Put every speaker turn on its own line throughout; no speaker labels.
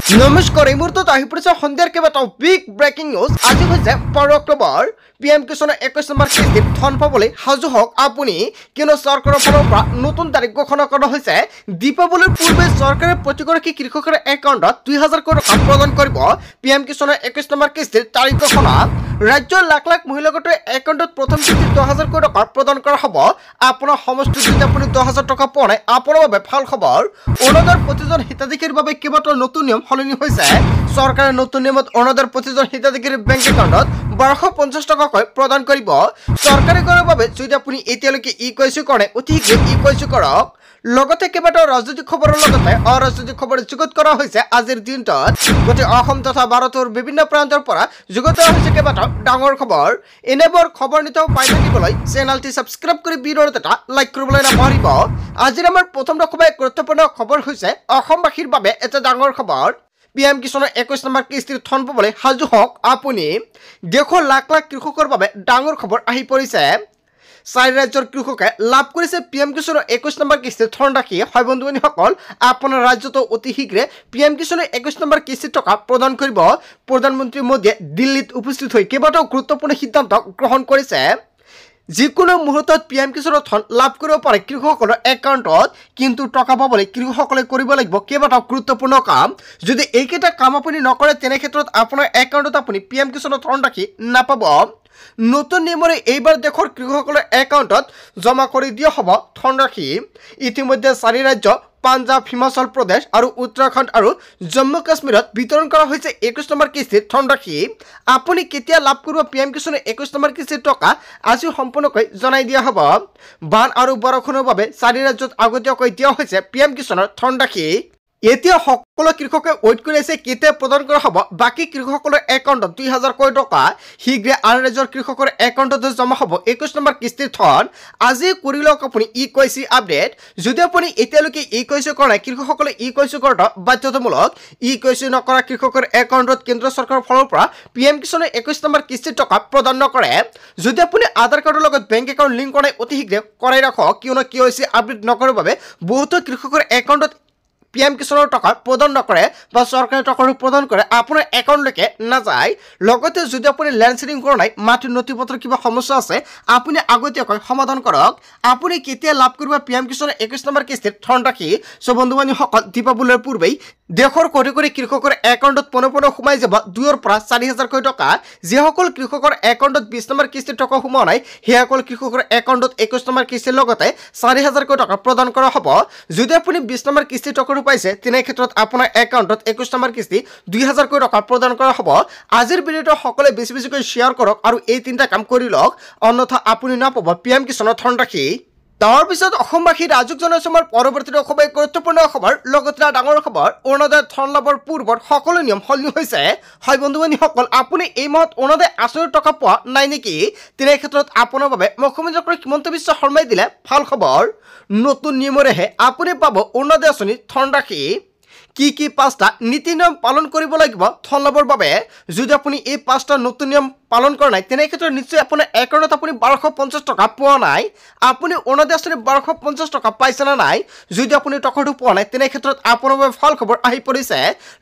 নমস্কাৰ এই মুহূৰ্তত আহি পৰিছে সন্ধিয়াৰ কেইবাটাও বিগ ব্ৰেকিং নিউজ আজি হৈছে 12 অক্টোবৰ পিএম কিষাণৰ 21 নম্বৰ কিস্তিত ধন পাবলৈ সাজু হওক আপুনি কিয়নো চৰকাৰৰ ফালৰ পৰা নতুন তাৰিখ ঘোষণা কৰা হৈছে দীপাৱলীৰ পূৰ্বে চৰকাৰে প্ৰতিগৰাকী কৃষকৰ একাউণ্টত 2000 কোটি টকা প্ৰদান কৰিব পিএম কিষাণৰ 21 নম্বৰ কিস্তিৰ তাৰিখ ঘোষণা ৰাজ্যৰ লাখ লাখ মহিলাৰ একাউণ্টত প্ৰথম কিস্তি 10000 কোটি টকা প্ৰদান কৰা হ'ব আপোনাৰ সমষ্টিত যদি আপুনি 10000 টকা পোৱা নাই আপোনাৰ বাবে ভাল খবৰ অৰুণোদয়ৰ প্ৰতিজন হিতাধিকাৰীৰ বাবে কেইবাটাও নতুন নিয়ম সলনি হৈছে চৰকাৰে নতুন নিয়মত অৰুণোদয়ৰ প্ৰতিজন হিতাধিকাৰীৰ বেংক একাউণ্টত 1250 টকাকৈ প্ৰদান কৰিব চৰকাৰী কৰাৰ বাবে যদি আপুনি এতিয়ালৈকে ইকেৱাইচি কৰে অতি শীঘ্ৰে ইকেৱাইচি কৰক লগতে কেইবাটাও ৰাজনৈতিক খবৰৰ লগতে অৰাজনৈতিক খবৰ যুগুত কৰা হৈছে আজিৰ দিনটোত গোটেই অসম তথা ভাৰতৰ বিভিন্ন প্ৰান্তৰ পৰা যুগুত কৰা হৈছে কেইবাটাও ডাঙৰ খবৰ এনেবোৰ খবৰ নিতৌ পাই থাকিবলৈ চেনেলটি সাবস্ক্ৰাইব কৰি ভিডিঅ'টো এটা লাইক কৰিবলৈ নাপাহৰিব আজিৰ আমাৰ প্ৰথম খুবেই গুৰুত্বপূৰ্ণ খবৰ হৈছে অসমবাসীৰ বাবে এটা ডাঙৰ খবৰ পিএম কিষাণৰ 21 নম্বৰ কিস্তিৰ ধন পাবলৈ সাজু হওক আপুনি দেশৰ লাখ লাখ কৃষকৰ বাবে ডাঙৰ খবৰ আহি পৰিছে চাৰি ৰাজ্যৰ কৃষকে লাভ কৰিছে পিএম কিষাণৰ 21 নম্বৰ কিস্তিৰ ধন ৰাখি হয় বন্ধুসকল আপোনাৰ ৰাজ্যতো অতি শীঘ্ৰে পিএম কিষাণৰ 21 নম্বৰ কিস্তিৰ টকা প্ৰদান কৰিব প্ৰধানমন্ত্ৰী মোদীয়ে দিল্লীত উপস্থিত হৈ কেইবাটাও গুৰুত্বপূৰ্ণ সিদ্ধান্ত গ্ৰহণ কৰিছে যিকোনো মুহূৰ্তত পিএম কিষাণৰ ধন লাভ কৰিব পাৰে কৃষকসকলৰ একাউণ্টত কিন্তু টকা পাবলৈ কৃষকসকলে কৰিব লাগিব কেইবাটাও গুৰুত্বপূৰ্ণ কাম যদি এইকেইটা কাম আপুনি নকৰে তেনে ক্ষেত্ৰত আপোনাৰ একাউণ্টত আপুনি পিএম কিষাণৰ ধন ৰাখি নাপাব নতুন নিয়মৰে এইবাৰ দেশৰ কৃষকসকলৰ একাউণ্টত জমা কৰি দিয়া হ'ব ধনৰাশি ইতিমধ্যে চাৰি ৰাজ্য পাঞ্জাব হিমাচল প্ৰদেশ আৰু উত্তৰাখণ্ড আৰু জম্মু কাশ্মীৰত বিতৰণ কৰা হৈছে 21 নম্বৰ কিস্তিৰ ধনৰাশি আপুনি কেতিয়া লাভ কৰিব পিএম কিষাণৰ 21 নম্বৰ কিস্তিৰ টকা আজি সম্পূৰ্ণকৈ জনাই দিয়া হ'ব বান আৰু বৰষুণৰ বাবে চাৰি ৰাজ্যত আগতীয়াকৈ দিয়া হৈছে পিএম কিষাণৰ ধনৰাশি এতিয়া সকলো কৃষকে ৱেইট কৰি আছে কেতিয়া প্ৰদান কৰা হ'ব বাকি কৃষকসকলৰ একাউণ্টত 2000 কোটি টকা শীঘ্ৰে আন ৰাজ্যৰ কৃষকৰ একাউণ্টত জমা হ'ব 21 নম্বৰ কিস্তিৰ ধন আজি কৰি লওক আপুনি ইকেৱাইচি আপডেট যদি আপুনি এতিয়ালৈকে ইকেৱাইচি কৰা নাই কৃষকসকলে ইকেৱাইচি কৰাটো বাধ্যতামূলক ইকেৱাইচি নকৰা কৃষকৰ একাউণ্টত কেন্দ্ৰ চৰকাৰৰ ফালৰ পৰা পিএম কিষাণৰ 21 নম্বৰ কিস্তিৰ টকা প্ৰদান নকৰে যদি আপুনি আধাৰ কাৰ্ডৰ লগত বেংক একাউণ্ট লিংক কৰা অতি শীঘ্ৰে কৰাই ৰাখক কিয়নো কেৱাইচি আপডেট নকৰাৰ বাবে বহুতো কৃষকৰ একাউণ্টত পিএম কিষাণৰ টকা প্ৰদান নকৰে বা চৰকাৰে টকা প্ৰদান কৰে আপোনাৰ একাউণ্টলৈকে নাযায় লগতে যদি আপুনি লেণ্ড সিডিং কৰা নাই মাটিৰ নথিপত্ৰ কিবা সমস্যা আছে আপুনি আগতীয়াকৈ সমাধান কৰক আপুনি কেতিয়া লাভ কৰিব পিএম কিষাণৰ 21 নম্বৰ কিস্তিৰ ধনৰাশি সব বন্ধুবান্ধৱীসকল দীপাৱলীৰ পূৰ্বেই দেশৰ কোটি কোটি কৃষকৰ একাউণ্টত পোনে সোমাই যাব 2ৰ পৰা 4000 কোটি টকা যিসকল কৃষকৰ একাউণ্টত 20 নম্বৰ কিস্তিৰ টকা সোমোৱা নাই সেইসকল কৃষকৰ একাউণ্টত 21 নম্বৰ কিস্তিৰ লগতে 4000 কোটি টকা প্ৰদান কৰা হ'ব যদি আপুনি 20 নম্বৰ কিস্তিৰ টকা পাইছে তেনে ক্ষেত্ৰত আপোনাৰ একাউণ্টত 21 নম্বৰ কিস্তি 2000 কোটি টকা প্ৰদান কৰা হ'ব আজিৰ ভিডিঅ'টো সকলোৱে বেছিকৈ শ্বেয়াৰ কৰক আৰু এই তিনিটা কাম কৰি লওক অন্যথা আপুনি নাপাব পিএম কিষাণৰ ধনৰাশি তাৰ পিছত অসমবাসী ৰাজুক জনসমৰ পৰৱৰ্তী খুবেই গুৰুত্বপূৰ্ণ খবৰ লগতে ডাঙৰ খবৰ অৰুণোদয় ধন লাভৰ পূৰ্বৰ সকলো নিয়ম সলনি হৈছে হয় বন্ধুবান্ধৱীসকল আপুনি এই মাহত অৰুণোদয় আঁচনিৰ টকা পোৱা নাই নেকি তেনে ক্ষেত্ৰত আপোনাৰ বাবে মুখ্যমন্ত্ৰী হিমন্ত বিশ্ব শৰ্মাই দিলে ভাল খবৰ নতুন নিয়মৰেহে আপুনি পাব অৰুণোদয় আঁচনিৰ ধনৰাশি কি পাঁচটা নীতি নিয়ম পালন কৰিব লাগিব ধন লাভৰ বাবে যদি আপুনি এই পাঁচটা নতুন নিয়ম পালন কৰা নাই তেনে ক্ষেত্ৰত নিশ্চয় আপোনাৰ একাউণ্টত আপুনি 1250 টকা পোৱা নাই আপুনি অৰুণোদয় আঁচনি 1250 টকা পাইছে না নাই যদি আপুনি টকাটো পোৱা নাই তেনে ক্ষেত্ৰত আপোনাৰ বাবে ভাল খবৰ আহি পৰিছে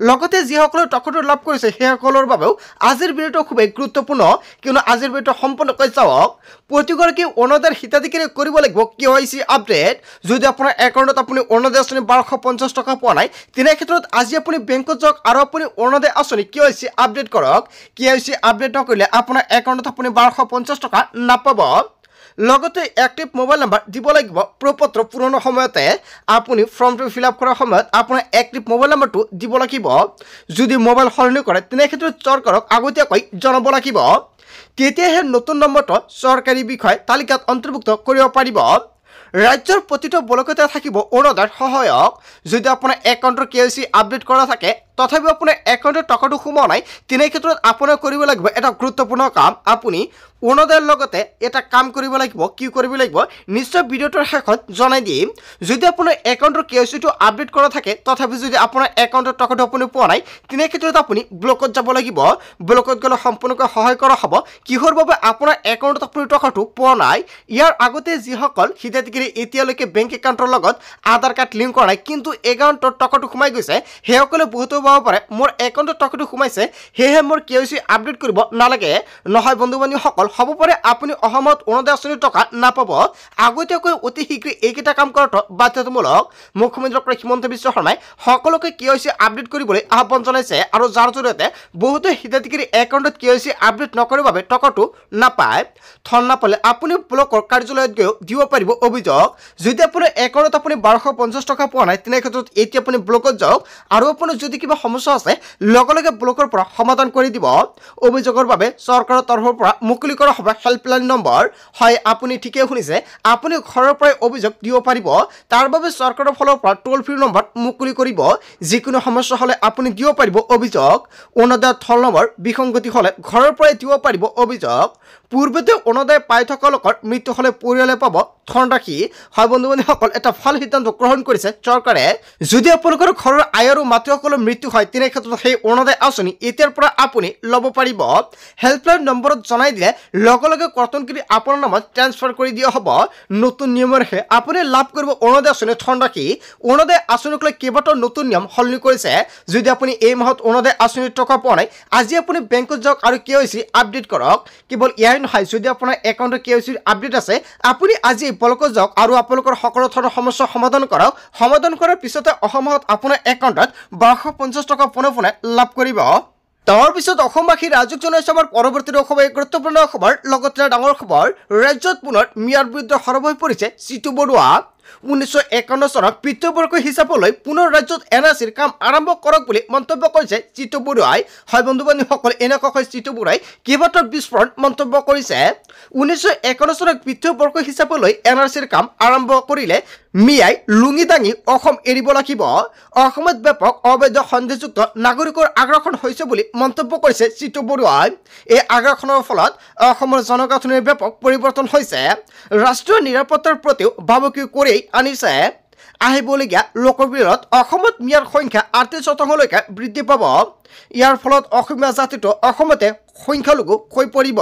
লগতে যিসকলে টকাটো লাভ কৰিছে সেইসকলৰ বাবেও আজিৰ ভিডিঅ'টো খুবেই গুৰুত্বপূৰ্ণ কিয়নো আজিৰ ভিডিঅ'টো সম্পূৰ্ণকৈ চাওক প্ৰতিগৰাকী অৰুণোদয়ৰ হিতাধিকাৰী কৰিব লাগিব কেৱাইচি আপডেট যদি আপোনাৰ একাউণ্টত আপুনি অৰুণোদয় আঁচনি 1250 টকা পোৱা নাই তেনে ক্ষেত্ৰত আজি আপুনি বেংকত যাওক আৰু আপুনি অৰুণোদয় আঁচনি কেৱাইচি আপডেট কৰক কেৱাইচি আপডেট নকৰিলে আপোনাৰ একাউণ্টত আপুনি 1250 টকা নাপাব লগতে এক্টিভ মোবাইল নাম্বাৰ দিব লাগিব প্ৰপত্ৰ পূৰণৰ সময়তে আপুনি ফৰ্মটো ফিল আপ কৰাৰ সময়ত আপোনাৰ এক্টিভ মোবাইল নাম্বাৰটো দিব লাগিব যদি মোবাইল সলনি কৰে তেনে ক্ষেত্ৰত চৰকাৰক আগতীয়াকৈ জনাব লাগিব তেতিয়াহে নতুন নম্বৰটো চৰকাৰী বিষয় তালিকাত অন্তৰ্ভুক্ত কৰিব পাৰিব ৰাজ্যৰ প্ৰতিটো ব্লকতে থাকিব অৰুণোদয়ৰ সহায়ক যদি আপোনাৰ একাউণ্টৰ কেৱাইচি আপডেট কৰা থাকে তথাপি আপোনাৰ একাউণ্টত টকাটো সোমোৱা নাই তেনে ক্ষেত্ৰত আপোনাৰ কৰিব লাগিব এটা গুৰুত্বপূৰ্ণ কাম আপুনি অৰুণোদয়ৰ লগতে এটা কাম কৰিব লাগিব কি কৰিব লাগিব নিশ্চয় ভিডিঅ'টোৰ শেষত জনাই দিম যদি আপোনাৰ একাউণ্টৰ কেৱাইচিটো আপডেট কৰা থাকে তথাপি যদি আপোনাৰ একাউণ্টত টকাটো আপুনি পোৱা নাই তেনে ক্ষেত্ৰত আপুনি ব্লকত যাব লাগিব ব্লকত গ'লে সম্পূৰ্ণকৈ সহায় কৰা হ'ব কিহৰ বাবে আপোনাৰ একাউণ্টত আপুনি টকাটো পোৱা নাই ইয়াৰ আগতে যিসকল হিতাধিকাৰী এতিয়ালৈকে বেংক একাউণ্টৰ লগত আধাৰ কাৰ্ড লিংক কৰা নাই কিন্তু একাউণ্টত টকাটো সোমাই গৈছে সেইসকলে বহুতো পাব পাৰে মোৰ একাউণ্টত টকাটো সোমাইছে সেয়েহে মোৰ KYC আপডেট কৰিব নালাগে নহয় বন্ধু বান্ধৱীসকল হ'ব পাৰে আপুনি অসমত অৰুণোদয় আঁচনিৰ টকা নাপাব আগতীয়াকৈ অতি শীঘ্ৰে এইকেইটা কাম কৰাটো বাধ্যতামূলক মুখ্যমন্ত্ৰী ডক্টৰ হিমন্ত বিশ্ব শৰ্মাই সকলোকে KYC আপডেট কৰিবলৈ আহ্বান জনাইছে আৰু যাৰ জৰিয়তে বহুতো হিতাধিকাৰী একাউণ্টত KYC আপডেট নকৰাৰ বাবে টকাটো নাপায় ধন নাপালে আপুনি ব্লকৰ কাৰ্যালয়ত গৈ দিব পাৰিব অভিযোগ যদি আপোনাৰ একাউণ্টত আপুনি 1250 টকা পোৱা নাই তেনে ক্ষেত্ৰত এতিয়া আপুনি ব্লকত যাওক আৰু আপোনাৰ যদি কিবা সমস্যা আছে লগে লগে ব্লকৰ পৰা সমাধান কৰি দিব অভিযোগৰ বাবে চৰকাৰৰ তৰফৰ পৰা মুকলি কৰা হ'ব হেল্পলাইন নম্বৰ হয় আপুনি ঠিকই শুনিছে আপুনি ঘৰৰ পৰাই অভিযোগ দিব পাৰিব তাৰ বাবে চৰকাৰৰ ফালৰ পৰা টোল ফ্ৰী নম্বৰ মুকলি কৰিব যিকোনো সমস্যা হলে আপুনি দিব পাৰিব অভিযোগ অৰুণোদয় থল নম্বৰ বিসংগতি হলে ঘৰৰ পৰাই দিব পাৰিব অভিযোগ পূৰ্বতে অৰুণোদয় পাই থকা লোকৰ মৃত্যু হলে পৰিয়ালে পাব ধন ৰাখি হয় বন্ধু বান্ধৱীসকল এটা ভাল সিদ্ধান্ত গ্ৰহণ কৰিছে চৰকাৰে যদি আপোনালোকৰ ঘৰৰ আই আৰু মাতৃসকলৰ মৃত্যু হয় তেনে ক্ষেত্ৰত সেই অৰুণোদয় আঁচনি এতিয়াৰ পৰা আপুনি ল'ব পাৰিব হেল্পলাইন নম্বৰত জনাই দিলে লগে লগে কৰ্তনকাৰী আপোনাৰ নামত ট্ৰান্সফাৰ কৰি দিয়া হ'ব নতুন নিয়মেৰে আপুনি লাভ কৰিব অৰুণোদয় আঁচনি ধন ৰাখি অৰুণোদয় আঁচনিক লৈ কেইবাটাও নতুন নিয়ম সলনি কৰিছে যদি আপুনি এই মাহত অৰুণোদয় আঁচনিৰ টকা পোৱা নাই আজি আপুনি বেংকত যাওক আৰু KYC আপডেট কৰক কেৱল ইয়াই নহয় যদি আপোনাৰ একাউণ্টত KYC আপডেট আছে আপুনি আজি ব্লকত যাওক আৰু আপোনালোকৰ সকলো ধৰণৰ সমস্যা সমাধান কৰক সমাধান কৰাৰ পিছতে অসমত আপোনাৰ একাউণ্টত 1250 টকা পোনে লাভ কৰিব তাৰ পিছত অসমবাসী ৰাজক জনাইছে আমাৰ পৰৱৰ্তী অসমৰ গুৰুত্বপূৰ্ণ খবৰ লগতে ডাঙৰ খবৰ ৰাজ্যত পুনৰ মিয়াৰ বিৰুদ্ধে সৰব হৈ পৰিছে চিটু বৰুৱা 1951 চনত পিতৃবৰ্ষ হিচাপলৈ পুনৰ ৰাজ্যত NRCৰ কাম আৰম্ভ কৰক বুলি মন্তব্য কৰিছে চিটু বৰুৱাই হয় বন্ধু বান্ধৱীসকল এনেকৈ চিটু বৰুৱাই কেইবাটাও বিস্ফোৰণ মন্তব্য কৰিছে 1951 চনত পিতৃবৰ্ষ হিচাপলৈ NRCৰ কাম আৰম্ভ কৰিলে মিয়াই লুঙি দাঙি অসম এৰিব লাগিব অসমত ব্যাপক অবৈধ সন্দেহযুক্ত নাগৰিকৰ আগ্ৰাসন হৈছে বুলি মন্তব্য কৰিছে চিটু বৰুৱাই এই আগ্ৰাসনৰ ফলত অসমৰ জনগাঁথনিৰ ব্যাপক পৰিৱৰ্তন হৈছে ৰাষ্ট্ৰীয় নিৰাপত্তাৰ প্ৰতিও ভাবুকি কৰি আনিছে আহিবলগীয়া লোকৰ ভিতৰত অসমত মিয়াৰ সংখ্যা 38%লৈকে বৃদ্ধি পাব ইয়াৰ ফলত অসমীয়া জাতিটো অসমতে সংখ্যালঘু হৈ পৰিব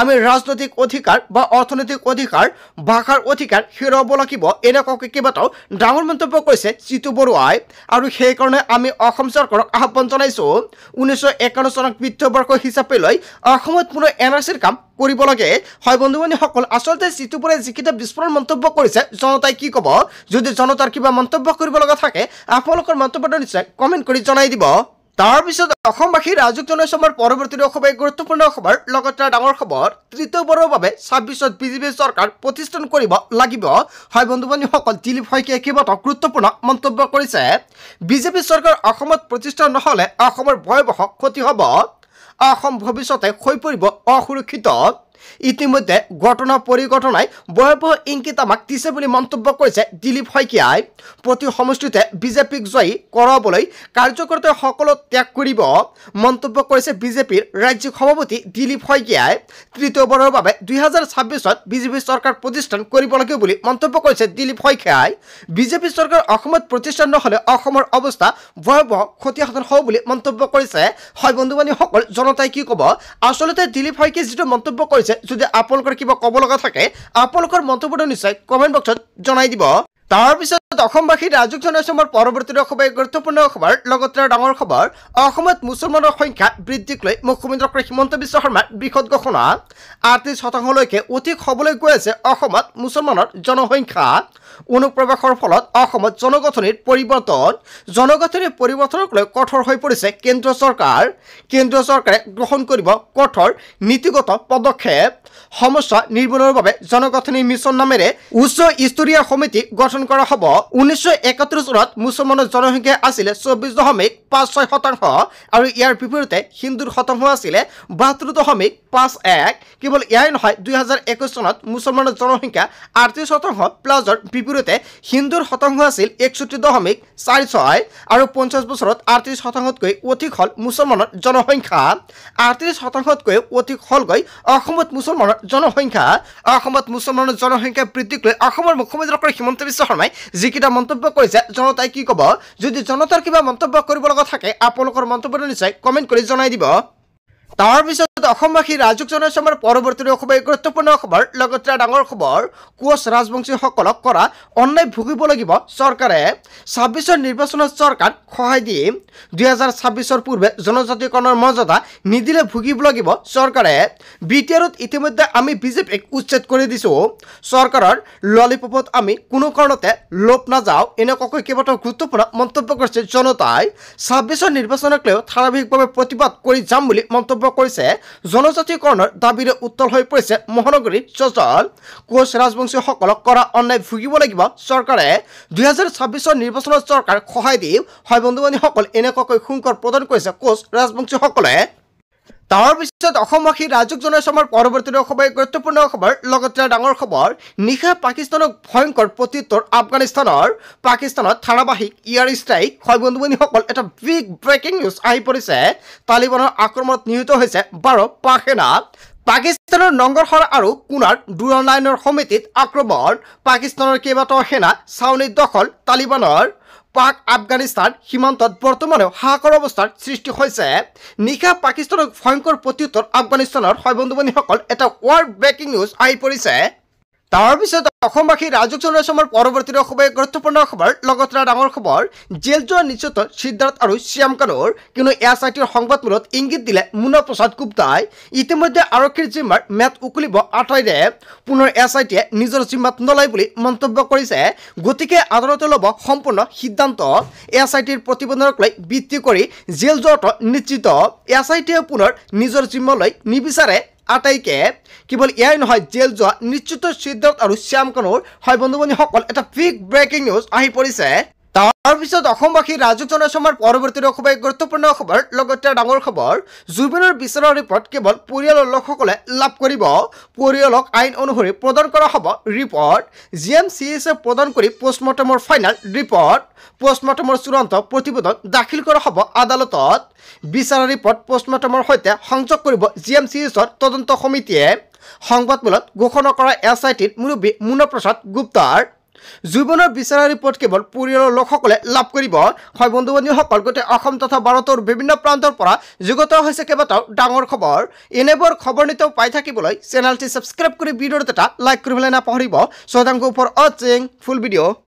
আমি ৰাজনৈতিক অধিকাৰ বা অৰ্থনৈতিক অধিকাৰ ভাষাৰ অধিকাৰ হেৰুৱাব লাগিব এনেকৈ কেইবাটাও ডাঙৰ মন্তব্য কৰিছে চিটু বৰুৱাই আৰু সেইকাৰণে আমি অসম চৰকাৰক আহ্বান জনাইছো 1951 চনত পিতৃবৰ্ষ হিচাপে লৈ অসমত পুনৰ NRCৰ কাম কৰিব লাগে হয় বন্ধু বান্ধৱীসকল আচলতে চিটু বৰুৱাই যিকেইটা বিস্ফোৰণ মন্তব্য কৰিছে জনতাই কি ক'ব যদি জনতাৰ কিবা মন্তব্য কৰিব লগা থাকে আপোনালোকৰ মন্তব্যটো নিশ্চয় কমেণ্ট কৰি জনাই দিব তাৰ পিছত অসমবাসী ৰাজক জনাইছে আমাৰ পৰৱৰ্তী অসমৰ গুৰুত্বপূৰ্ণ খবৰ লগতে ডাঙৰ খবৰ তৃতীয়বাৰৰ বাবে 26ত বিজেপি চৰকাৰ প্ৰতিষ্ঠান কৰিব লাগিব হয় বন্ধু বান্ধৱীসকল দিলীপ শইকীয়াই কেইবাটাও গুৰুত্বপূৰ্ণ মন্তব্য কৰিছে বিজেপি চৰকাৰ অসমত প্ৰতিষ্ঠা নহলে অসমৰ ভয়াৱহ ক্ষতি হ'ব অসম ভৱিষ্যতে হৈ পৰিব অসুৰক্ষিত ইতিমধ্যে ঘটনা পৰিঘটনাই ভয়াৱহ ইংগিত আমাক দিছে বুলি মন্তব্য কৰিছে দিলীপ শইকীয়াই প্ৰতি সমষ্টিতে বিজেপিক জয়ী কৰাবলৈ কাৰ্যকৰ্তাই সকলো ত্যাগ কৰিব মন্তব্য কৰিছে বিজেপিৰ ৰাজ্যিক সভাপতি দিলীপ শইকীয়াই তৃতীয়বাৰৰ বাবে 2026ত বিজেপি চৰকাৰ প্ৰতিষ্ঠান কৰিব লাগিব বুলি মন্তব্য কৰিছে দিলীপ শইকীয়াই বিজেপি চৰকাৰ অসমত প্ৰতিষ্ঠান নহলে অসমৰ অৱস্থা ভয়াৱহ ক্ষতিসাধন হ'ব বুলি মন্তব্য কৰিছে হয় বন্ধু বান্ধৱীসকল জনতাই কি ক'ব আচলতে দিলীপ শইকীয়াই যিটো মন্তব্য কৰিছে যদি আপোনালোকৰ কিবা ক'ব লগা থাকে আপোনালোকৰ মন্তব্যটো নিশ্চয় কমেণ্ট বক্সত জনাই দিব তাৰ পিছত অসমবাসী ৰাজক জনাইছে আমাৰ পৰৱৰ্তী অসমৰ গুৰুত্বপূৰ্ণ খবৰ লগতে ডাঙৰ খবৰ অসমত মুছলমানৰ সংখ্যা বৃদ্ধিক লৈ মুখ্যমন্ত্ৰী ডক্টৰ হিমন্ত বিশ্ব শৰ্মাৰ বৃহৎ ঘোষণা 38%লৈকে অধিক হ'বলৈ গৈ আছে অসমত মুছলমানৰ জনসংখ্যা অনুপ্ৰৱেশৰ ফলত অসমত জনগঠনিৰ পৰিৱৰ্তনক লৈ কঠোৰ হৈ পৰিছে কেন্দ্ৰীয় চৰকাৰে গ্ৰহণ কৰিব কঠোৰ নীতিগত পদক্ষেপ সমস্যা নিৰ্মূলৰ বাবে জনগঠনি মিছন নামেৰে উচ্চ স্তৰীয় সমিতি গঠন কৰা হ'ব 1971 চনত মুছলমানৰ জনসংখ্যা আছিল 24.56% আৰু ইয়াৰ বিপৰীতে হিন্দুৰ শতাংশ আছিল 72.51 কেৱল ইয়াই নহয় 2021 চনত মুছলমানৰ জনসংখ্যা 38% প্লাছৰ বিপৰীতে হিন্দুৰ শতাংশ আছিল 61.46 আৰু 50 বছৰত 38%তকৈ অধিক হ'ল মুছলমানৰ জনসংখ্যা 38%তকৈ অধিক হ'লগৈ অসমত মুছলমানৰ জনসংখ্যা বৃদ্ধিক লৈ অসমৰ মুখ্যমন্ত্ৰী ডক্টৰ হিমন্ত বিশ্ব শৰ্মাই যিকেইটা মন্তব্য কৰিছে জনতাই কি ক'ব যদি জনতাৰ কিবা মন্তব্য কৰিব লগা থাকে আপোনালোকৰ মন্তব্যটো নিশ্চয় কমেণ্ট কৰি জনাই দিব তাৰ পিছত অসমবাসী ৰাজক জনাইছে আমাৰ পৰৱৰ্তী খুবেই গুৰুত্বপূৰ্ণ খবৰ লগতে ডাঙৰ খবৰ কোচ ৰাজবংশীসকলক কৰা অন্যায় ভুগিব লাগিব চৰকাৰে ২৬ৰ নিৰ্বাচনত চৰকাৰ সহায় দি ২০২৬ৰ পূৰ্বে জনজাতিকৰণৰ মৰ্যাদা নিদিলে ভুগিব লাগিব চৰকাৰে বিটিআৰত ইতিমধ্যে আমি বিজেপিক উচ্ছেদ কৰি দিছোঁ চৰকাৰৰ ললিপপত আমি কোনো কাৰণতে লোপ নাযাওঁ এনেকুৱাকৈ কেইবাটাও গুৰুত্বপূৰ্ণ মন্তব্য কৰিছে জনতাই ২৬ৰ নিৰ্বাচনক লৈ ধাৰাবাহিকভাৱে প্ৰতিবাদ কৰি যাম বুলি মন্তব্য কৰিছে জনজাতিকৰণৰ দাবীৰে উত্তল হৈ পৰিছে মহানগৰীৰ চজল কোচ ৰাজবংশীসকলক কৰা অন্যায় ভুগিব লাগিব চৰকাৰে ২০২৬ৰ নিৰ্বাচনত চৰকাৰ সহায় দি হয় বন্ধু বান্ধৱীসকল এনেকুৱাকৈ হুংকাৰ প্ৰদান কৰিছে কোচ ৰাজবংশীসকলে তাৰ পিছত অসমবাসী ৰাজক জনাইছে আমাৰ পৰৱৰ্তী খুবেই গুৰুত্বপূৰ্ণ খবৰ লগতে ডাঙৰ খবৰ নিশা পাকিস্তানক ভয়ংকৰ প্ৰত্যুত্তৰ আফগানিস্তানৰ পাকিস্তানত ধাৰাবাহিক এয়াৰ ষ্ট্ৰাইক হয় বন্ধু বান্ধৱীসকল এটা বিগ ব্ৰেকিং নিউজ আহি পৰিছে তালিবানৰ আক্ৰমণত নিহত হৈছে ১২ পাক সেনা পাকিস্তানৰ নংগৰহৰ আৰু কুনাৰ দুৰ লাইনৰ সমিতিত আক্ৰমণ পাকিস্তানৰ কেইবাটাও সেনা ছাউনি দখল তালিবানৰ পাক আফগানিস্তান সীমান্তত বৰ্তমানেও হাহাকাৰ অৱস্থাৰ সৃষ্টি হৈছে নিশা পাকিস্তানক ভয়ংকৰ প্ৰত্যুত্তৰ আফগানিস্তানৰ হয় বন্ধু বান্ধৱীসকল এটা ৱাৰ্ল্ড ব্ৰেকিং নিউজ আহি পৰিছে তাৰ পিছত অসমবাসী ৰাজক জনাইছে আমাৰ পৰৱৰ্তী খুবেই গুৰুত্বপূৰ্ণ খবৰ লগতে ডাঙৰ খবৰ জেল যোৱা নিশ্চিত সিদ্ধাৰ্থ আৰু শ্যাম কানুৰ কিন্তু এছআইটিৰ সংবাদমেলত ইংগিত দিলে মুনা প্ৰসাদ গুপ্তাই ইতিমধ্যে আৰক্ষীৰ জিম্মাৰ মেট উকলিব আঁতৰাই পুনৰ এছআইটিয়ে নিজৰ জিম্মাত নলয় বুলি মন্তব্য কৰিছে গতিকে আদালতে ল'ব সম্পূৰ্ণ সিদ্ধান্ত এছআইটিৰ প্ৰতিবেদনক লৈ ভিত্তি কৰি জেল যোৱাটো নিশ্চিত এছআইটিয়ে পুনৰ নিজৰ জিম্মালৈ নিবিচাৰে আটাইকে কেৱল এয়াই নহয় জেল যোৱা নিশ্চিত সিদ্ধাৰ্থ আৰু শ্যাম কানুৰ হয় বন্ধু বান্ধৱীসকল এটা বিগ ব্ৰেকিং নিউজ আহি পৰিছে তাৰ পিছত অসমবাসী ৰাজক জনাইছে আমাৰ পৰৱৰ্তী খুবেই গুৰুত্বপূৰ্ণ খবৰ লগতে ডাঙৰ খবৰ জুবিনৰ বিচাৰৰ ৰিপৰ্ট কেৱল পৰিয়ালৰ লোকসকলে লাভ কৰিব পৰিয়ালক আইন অনুসৰি প্ৰদান কৰা হ'ব ৰিপৰ্ট জিএমচিএছে প্ৰদান কৰি পোষ্টমৰ্টেমৰ ফাইনেল ৰিপৰ্ট পোষ্টমৰ্টেমৰ চূড়ান্ত প্ৰতিবেদন দাখিল কৰা হ'ব আদালতত বিচাৰৰ ৰিপৰ্ট পোষ্টমৰ্টেমৰ সৈতে সংযোগ কৰিব জিএমচিএছৰ তদন্ত সমিতিয়ে সংবাদমেলত ঘোষণা কৰা এছআইটিৰ মুৰব্বী মুনা প্ৰসাদ গুপ্তাৰ জুবিনৰ বিচাৰৰ ৰিপৰ্ট কেৱল পৰিয়ালৰ লোকসকলে লাভ কৰিব হয় বন্ধু বান্ধৱীসকল গোটেই অসম তথা ভাৰতৰ বিভিন্ন প্ৰান্তৰ পৰা যুগত হৈছে কেইবাটাও ডাঙৰ খবৰ এনেবোৰ খবৰ নিতেও পাই থাকিবলৈ চেনেলটি ছাবস্ক্ৰাইব কৰি ভিডিঅ'টো এটা লাইক কৰিবলৈ নাপাহৰিব চ' থেংক ইউ ফৰ ৱাচিং ফুল ভিডিঅ'